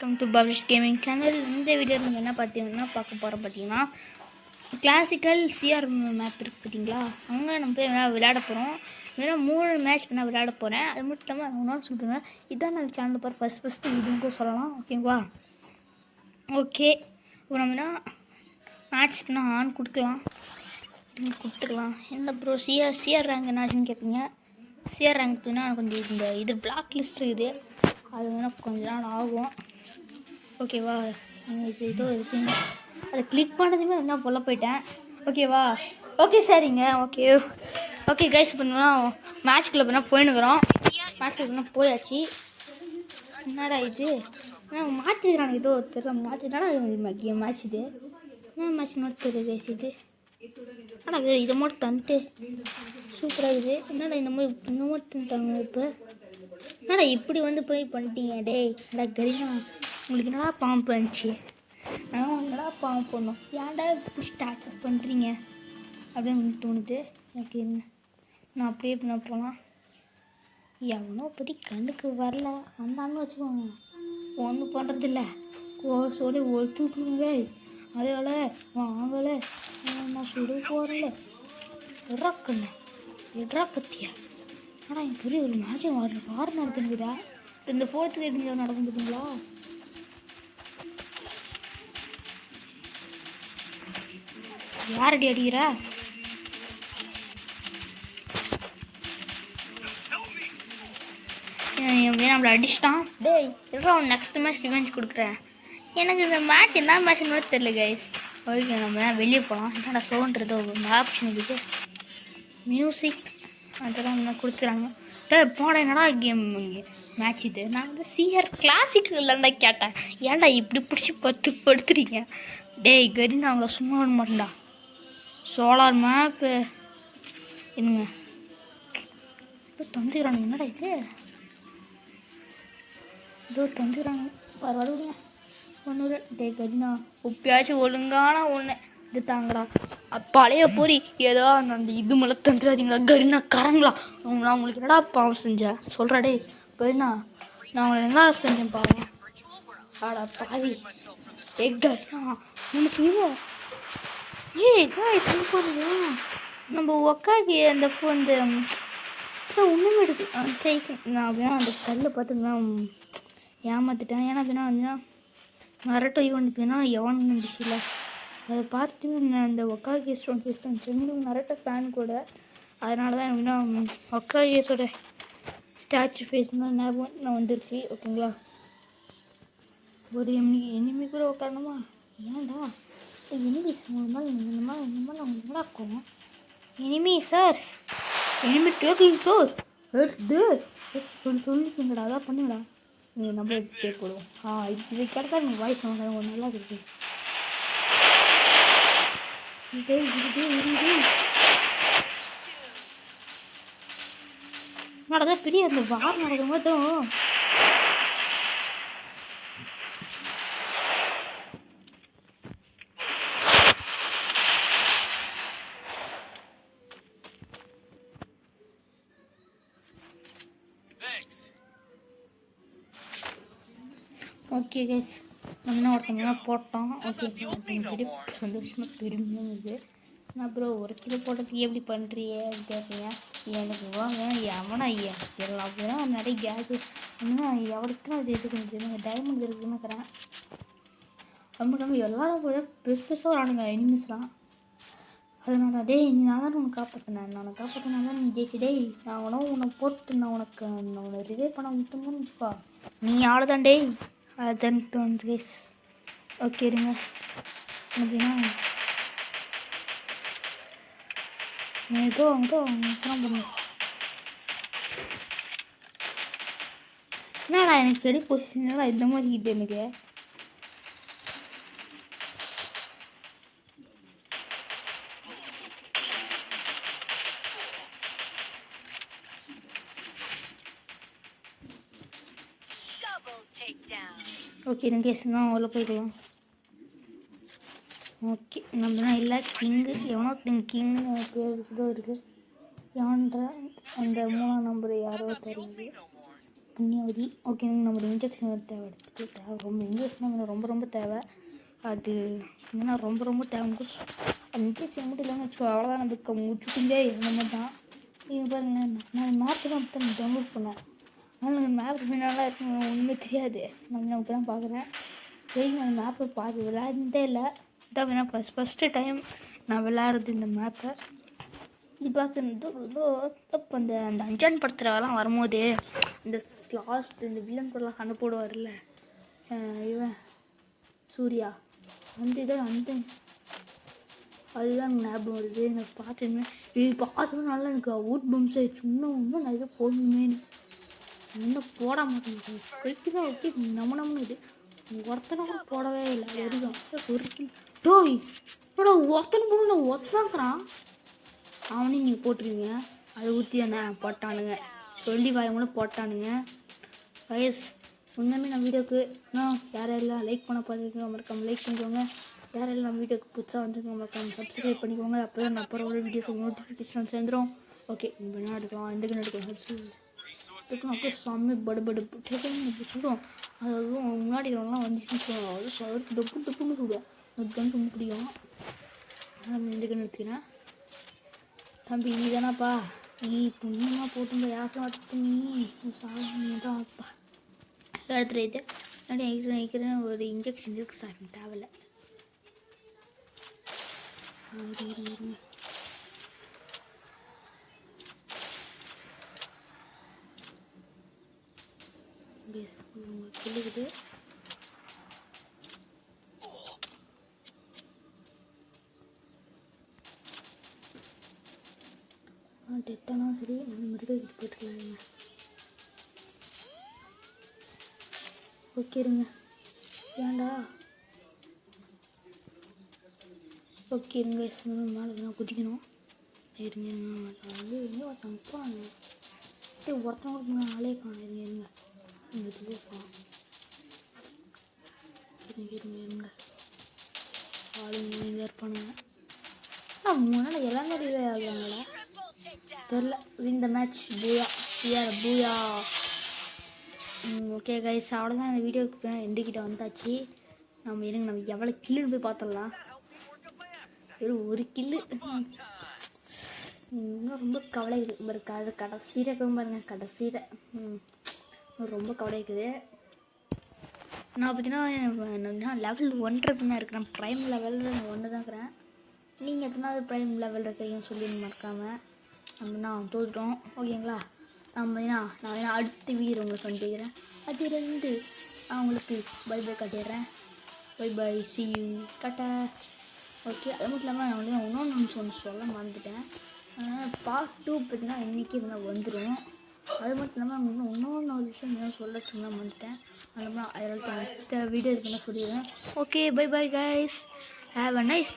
Welcome to publish gaming channel. இந்த வீடியோவில் நம்ம என்ன பார்க்க பார்த்தீங்கன்னா கிளாசிக்கல் சிஆர் மேப் இருக்குது பார்த்தீங்களா, அங்கே நம்ம போய் விளையாட போகிறோம். வெறும் 3 மேட்ச் நான் விளையாட போகிறேன். அது மட்டும் இல்லாமல் நான் ஒன்றும் சொல்லிட்டுருவேன், இதான் நம்ம சேனலில் போகிற ஃபஸ்ட்டு இதுக்கும் சொல்லலாம். ஓகேங்களா? ஓகே, இப்போ நம்ம மேட்ச்க்கு நான் ஆன் கொடுத்துக்கலாம். என்ன ப்ரோ சிஆர் ரேங்க் என்னாச்சுன்னு கேட்பீங்க. சிஆர் ரேங்க் போய்னா கொஞ்சம் இந்த இது பிளாக் லிஸ்ட் இருக்குது, அது வேணால் கொஞ்ச நாள் ஆகும். ஓகேவா? இது ஏதோ இருக்குங்க, அதை கிளிக் பண்ணதுமே என்ன போல போயிட்டேன். ஓகேவா? ஓகே சரிங்க. ஓகே கைஸ், பண்ணா மேட்ச்குள்ளே போனால் போயின்னுக்குறோம். மேட்ச்சுக்கு போனால் போயாச்சு. என்னடா இது மாற்றிக்கிறானு ஏதோ தெரியல, மாற்றிட்டானா மேட்ச் இது என்ன மேட்ச் நோட் தெரியுது கைஸ் இது. ஆனால் வேறு இதை மட்டும் தந்துட்டு சூப்பராக இது. என்னடா இந்த மாதிரி தந்துட்டாங்க. இப்போ என்னடா இப்படி போய் பண்ணிட்டீங்க டேய். என்னடா கரினா, உங்களுக்கு என்னடா பாம்பு இருந்துச்சு? என்னடா பாம்பு பண்ணணும், ஏன்டா இப்படி ஸ்டார்ட் பண்ணுறீங்க அப்படின்னு தோணுது எனக்கு. என்ன நான் அப்படியே நான் போகலாம், எவனோ பற்றி கண்ணுக்கு வரல வந்தான்னு வச்சுக்கோங்க, ஒன்றும் பண்ணுறதில்ல சொல்லி ஒழுத்துட்டுருங்க. அதோட வாங்கலை நான் சுடு போகிறல எட்ராக்கண்ண எட்ரா பற்றியா. ஆனால் என் பெரிய ஒரு மேட்சும் வார நடத்துனுக்குதா. இந்த 4th கிரேட் நடக்கும் பார்த்தீங்களா. யாரடி அடிக்கிறா? நம்மளை அடிச்சிட்டான். டேய் எவ்வளோ நெக்ஸ்ட் மேட்ச் ரிவெஞ்ச் கொடுக்குறேன். எனக்கு இந்த மேட்ச் என்ன மேட்ச்னு தெரியல கைஸ். ஓகே, நம்ம வெளியே போகலாம். என்னடா சோன்றது ஒரு ஆப்ஷன் இருக்குது, மியூசிக் அதெல்லாம் என்ன கொடுத்துறாங்க. போட என்னடா கேம் மேட்ச் இது. நான் சிஆர் கிளாசிக் இல்லைண்டா கேட்டேன். ஏன்டா இப்படி பிடிச்சி படுத்துறீங்க டேய் கரி. நான் அவங்கள சும்மா விட மாட்டேன்டா. சோலார் மேப்பு என்னங்க இப்போ தந்துக்கிறானுங்க. என்னடா இது இதோ தந்துக்கிறாங்க. பரவாயில்லைங்க ஒன்று டே கரினா, உப்பியாச்சும் ஒழுங்கான ஒன்று இது தாங்கடா. பழைய பொறி ஏதோ அந்த இது மேலே தந்துடாதீங்களா கரினா காரங்களா. நான் உங்களுக்கு என்னடா பாவம் செஞ்சேன் சொல்கிறா. டே கரினா, நான் உங்களை என்ன செஞ்சேன் பாவம். ஆடா பாவி ஏ கரினா, உனக்கு போடுறியா நம்ம உக்காக்கி அந்த இந்த ஒன்றுமே எடுக்கு நான் அப்படின்னா அந்த கல்லை பார்த்துங்கன்னா ஏமாற்றிட்டேன். ஏன்னா அப்படின்னா வந்து மரட்டை ஈவெண்ட் போய்னா எவன் இருந்துச்சுல, அதை பார்த்து நான் இந்த ஒக்கா கேஸ் ரெண்டு மரட்டை ஃபேன் கூட. அதனால தான் எப்படின்னா ஒக்கா கேஸோட ஸ்டாச்சு ஃபேஸ் ஞாபகம் நான் வந்துருச்சு. ஓகேங்களா? ஒரு எனிமி கூட உட்காரணுமா? ஏன்டா எனிமிஸ் இந்த மாதிரி என்னடா இருக்கும். Enemy sir, enemy taking sir எடுத்து சொல்லிட்டுங்கடா, அதான் பண்ணுங்கடா. நீங்கள் நம்ம எடுத்து போடுவோம். இது கிடைத்தா நீங்கள் வாய்ஸ் வாங்க ஒரு நல்லா இருக்கு. நடந்தா பெரிய அந்த வார் நடக்கும் போதும் ஓகே கைஸ், நம்ம ஒருத்தவங்க போட்டோம். ஓகே பெரிய சந்தோஷமாக பெருமையாக இருக்குது. நான் அப்புறம் 1 கிலோ போட்டதுக்கு எப்படி பண்ணுறிய கேட்பீங்க. எனக்கு வாங்க எவனா ஐயா எல்லாம் அப்படின்னா நிறைய கேஸு இன்னும் எவ்வளோத்துனா அது எதுக்கு டைமண்ட் இருக்குன்னு இருக்கிறேன். அது மட்டும் இல்லாமல் எல்லாரும் போய் பெருசாக வரானுங்க எனிமிஸ்லாம். அதனால டேய் நான் தான் உன்னை காப்பாற்றினேன், நான் காப்பாற்றினா தான் நீ ஜெயிச்சு. டேய் நான் உன்னை போட்டு நான் உன்னை ரிவே பண்ண விட்டுங்கன்னு வச்சுக்கோ, நீ ஆளுதான் டேய். அதுதான் வந்து கைஸ். ஓகே இருங்க அப்படின்னா ஏதோ பண்ணுவேன். என்னடா எனக்கு செடி பொசிஷன் இந்த மாதிரி இது எனக்கு. ஓகே நீங்கள் கேஸ்னால் உள்ள போய்க்கலாம். ஓகே நம்மனா இல்லை கிங்கு எவனோ கிங்கு பேர் இதோ இருக்குது. எவன்ற அந்த 3ஆம் நம்பர் யாரோ தெரியுது. புண்ணியவதி. ஓகே, நம்ம ஒரு இன்ஜெக்ஷன் தேவை ரொம்ப இன்ஜெக்ஷன் ரொம்ப ரொம்ப தேவை. அது என்னன்னா ரொம்ப ரொம்ப தேவை. அந்த இன்ஜெக்ஷன் மட்டும் இல்லைன்னு வச்சுக்கோ, அவ்வளோதான் நம்மளுக்கு முடிச்சுட்டிங்கே என்ன தான். நீங்கள் பாருங்களேன், நான் மேப்பு தான் இப்போ டவுன்லோட் பண்ணேன். ஆனால் எனக்கு மேப் பின்னாலாம் இருக்குங்க ஒன்றுமே தெரியாது. நான் இப்போ தான் பார்க்குறேன். சரி, நான் மேப்பை பார்த்து விளையாடுனதே இல்லை. இதான் வேணா ஃபஸ்ட்டு டைம் நான் விளையாடுறது இந்த மேப்பை. இது பார்க்குறது இப்போ அந்த அஞ்சான் படத்துலலாம் வரும்போது இந்த லாஸ்ட் இந்த வில்லன் கூடலாம் சண்டை போடுவார்ல இவன் சூர்யா, அந்த இதை அதுதான் எனக்கு ஞாபகம் வருது. எனக்கு பார்த்துருந்தேன், இது பார்த்ததும் நல்லா எனக்கு அவுட் பம்ஸ் ஆயிடுச்சு. இன்னும் நான் இதை போடணுமேனு இன்னும் போட மாட்டேன். கைக்கு தான் ஓகே நம்மனம்னு இது ஒருத்தனை கூட போடவே இல்லை. அது வரைக்கும் ஒரு கிலோ டோய் ஒருத்தனை போட நான் ஒருத்தனாங்கிறான். அவனையும் நீங்கள் போட்டுருவீங்க. அதை ஊற்றி தானே போட்டானுங்க, சொல்லி வாயமுள்ள போட்டானுங்க. வயசு உண்மையுமே நம்ம வீடியோக்கு இன்னும் யாரெல்லாம் லைக் பண்ண பார்த்துருக்கோங்க மறக்காமல் லைக் பண்ணிக்கோங்க. யாரெல்லாம் நம்ம வீடியோக்கு புதுசாக வந்துருக்கோங்க மறக்காமல் சப்ஸ்கிரைப் பண்ணிக்கோங்க. அப்போ தான் நான் போகிற வீடியோஸ் நோட்டிஃபிகேஷன் சேர்ந்துடும். ஓகே, இப்போ என்ன எடுக்கலாம், எந்த கண்ணு எடுக்கலாம், அதுக்கும் அப்படியே செம்ம படு இப்படி சொல்லுவோம். அதுவும் முன்னாடி இதெல்லாம் வந்துச்சுன்னு சொல்லுவோம். அது அவருக்கு டப்புன்னு சொல்லுவோம். அது கண் ரொம்ப பிடிக்கும். நம்ம எந்த கண்ணு எடுத்துக்கிறேன் தம்பி, நீ தானாப்பா, நீ புண்ணியமாக போட்டு யாசம் எடுத்து நீ சாப்பிட்டாப்பா எடுத்துகிட்டு நினைக்கிறேன். ஒரு இன்ஜெக்ஷன் இருக்குது சார், தேவையில்லை. சொல்லுது டெத்தானா சரி, நம்ம மெடிக்கல் கிட்ட போட்டுக்கலாங்க. ஓகே இருங்க, ஏண்டா ஓகே இருங்க, மேலே தான் குதிக்கணும். இருங்க அது எங்கே ஒருத்தவங்க போனாங்க, ஒருத்தவங்க கூட ஆளே காணும். இருங்க இருங்க ஆளுங்க இங்கே இருப்பானுங்க. முன்னாடி எல்லாமே ரிவே ஆகுறாங்களா தெரில. வின் த மேட்ச், பூயா. ஓகே கைஸ், அவ்வளோதான் இந்த வீடியோக்கு எண்டுக்கிட்ட வந்தாச்சு. நம்ம எவ்வளோ கில்லுன்னு போய் பார்த்துடலாம். ஒரு கில்லு இன்னும் ரொம்ப கவலை இருக்குது. கடைசியில் இருக்கும் பாருங்க, கடைசியில் ரொம்ப கவலை இருக்குது. நான் பார்த்தீங்கன்னா லெவல் 1 பின்னா இருக்கிறேன். ப்ரைம் லெவலில் நான் 1 தான் இருக்கிறேன். நீங்கள் எத்தனாவது ப்ரைம் லெவல் இருக்கிறீங்கன்னு சொல்லி மறக்காமல். நான் தோற்றுட்டோம் ஓகேங்களா. நான் அடுத்த வீடியோ உங்களுக்கு பண்ணிக்கிறேன். அதுலேருந்து நான் உங்களுக்கு பை காட்டிடுறேன். Bye see you tata. Okay, அது மட்டும் இல்லாமல் நான் வந்து இன்னொன்று சொல்ல மறந்துட்டேன். பார்ட் 2 பார்த்தீங்கன்னா இன்றைக்கி வந்துடும். அது மட்டும் இல்லாமல் இன்னொன்று ஒரு விஷயம் என்ன சொல்ல மறந்துட்டேன். அது மாதிரி அடுத்த வீடியோ இருக்குன்னு சொல்லிடுவேன். Okay, bye guys, have a nice